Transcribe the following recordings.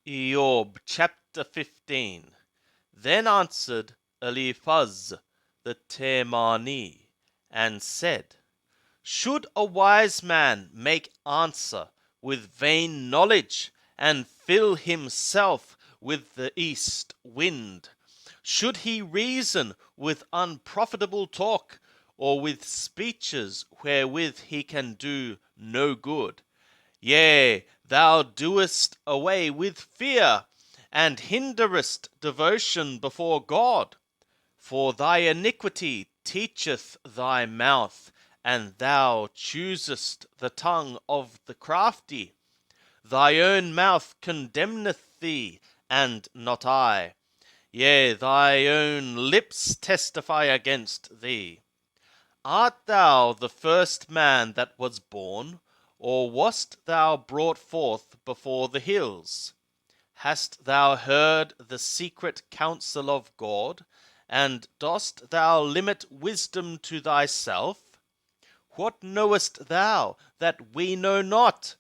Job chapter 15. Then answered Eliphaz the Temani, and said, Should a wise man make answer with vain knowledge, and fill himself with the east wind? Should he reason with unprofitable talk, or with speeches wherewith he can do no good? Yea, thou doest away with fear, and hinderest devotion before God. For thy iniquity teacheth thy mouth, and thou choosest the tongue of the crafty. Thy own mouth condemneth thee, and not I. Yea, thy own lips testify against thee. Art thou the first man that was born, or wast thou brought forth before the hills? Hast thou heard the secret counsel of God, and dost thou limit wisdom to thyself? What knowest thou that we know not?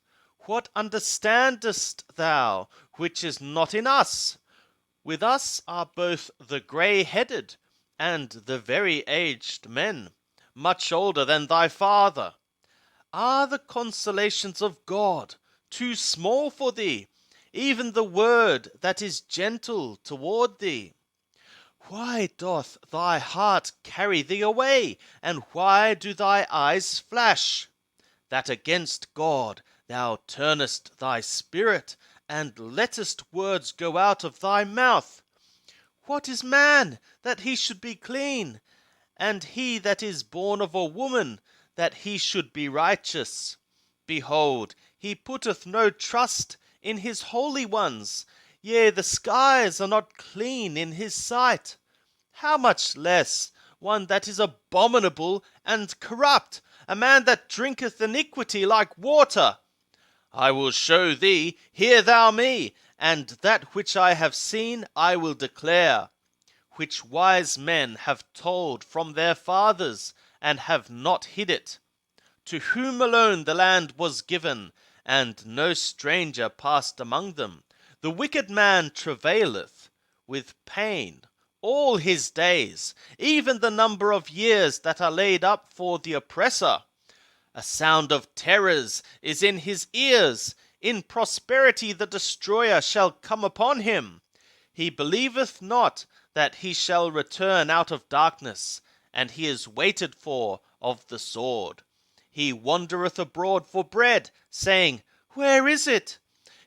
What understandest thou which is not in us? With us are both the grey-headed and the very aged men, much older than thy father. Are the consolations of God too small for thee, even the word that is gentle toward thee? Why doth thy heart carry thee away, and why do thy eyes flash? That against God thou turnest thy spirit, and lettest words go out of thy mouth. What is man, that he should be clean? And he that is born of a woman, that he should be righteous? Behold, he putteth no trust in his holy ones, yea, the skies are not clean in his sight. How much less one that is abominable and corrupt, a man that drinketh iniquity like water? I will show thee, hear thou me, and that which I have seen I will declare, which wise men have told from their fathers, and have not hid it. To whom alone the land was given, and no stranger passed among them. The wicked man travaileth with pain all his days, even the number of years that are laid up for the oppressor. A sound of terrors is in his ears. In prosperity the destroyer shall come upon him. He believeth not that he shall return out of darkness, and he is waited for of the sword. He wandereth abroad for bread, saying, Where is it?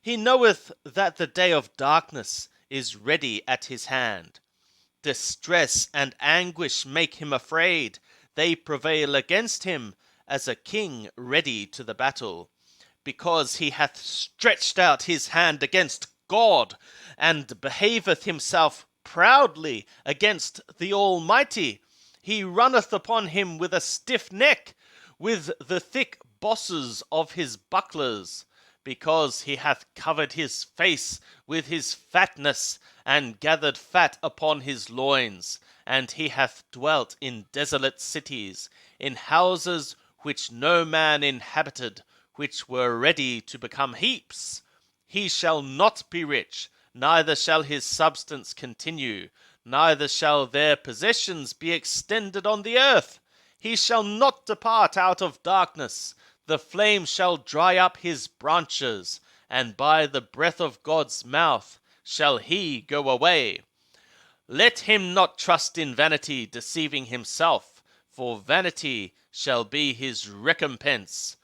He knoweth that the day of darkness is ready at his hand. Distress and anguish make him afraid. They prevail against him as a king ready to the battle. Because he hath stretched out his hand against God, and behaveth himself proudly against the Almighty. He runneth upon him with a stiff neck, with the thick bosses of his bucklers. Because he hath covered his face with his fatness, and gathered fat upon his loins. And he hath dwelt in desolate cities, in houses which no man inhabited, which were ready to become heaps. He shall not be rich, neither shall his substance continue, neither shall their possessions be extended on the earth. He shall not depart out of darkness. The flame shall dry up his branches, and by the breath of God's mouth shall he go away. Let him not trust in vanity, deceiving himself, for vanity shall be his recompense.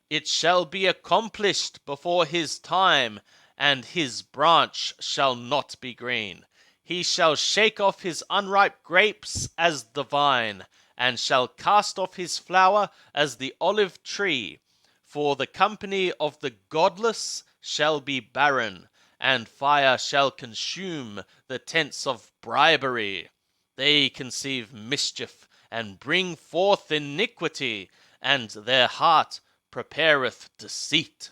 It shall be accomplished before his time, and his branch shall not be green. He shall shake off his unripe grapes as the vine, and shall cast off his flower as the olive tree. For the company of the godless shall be barren, and fire shall consume the tents of bribery. They conceive mischief, and bring forth iniquity, and their heart prepareth deceit.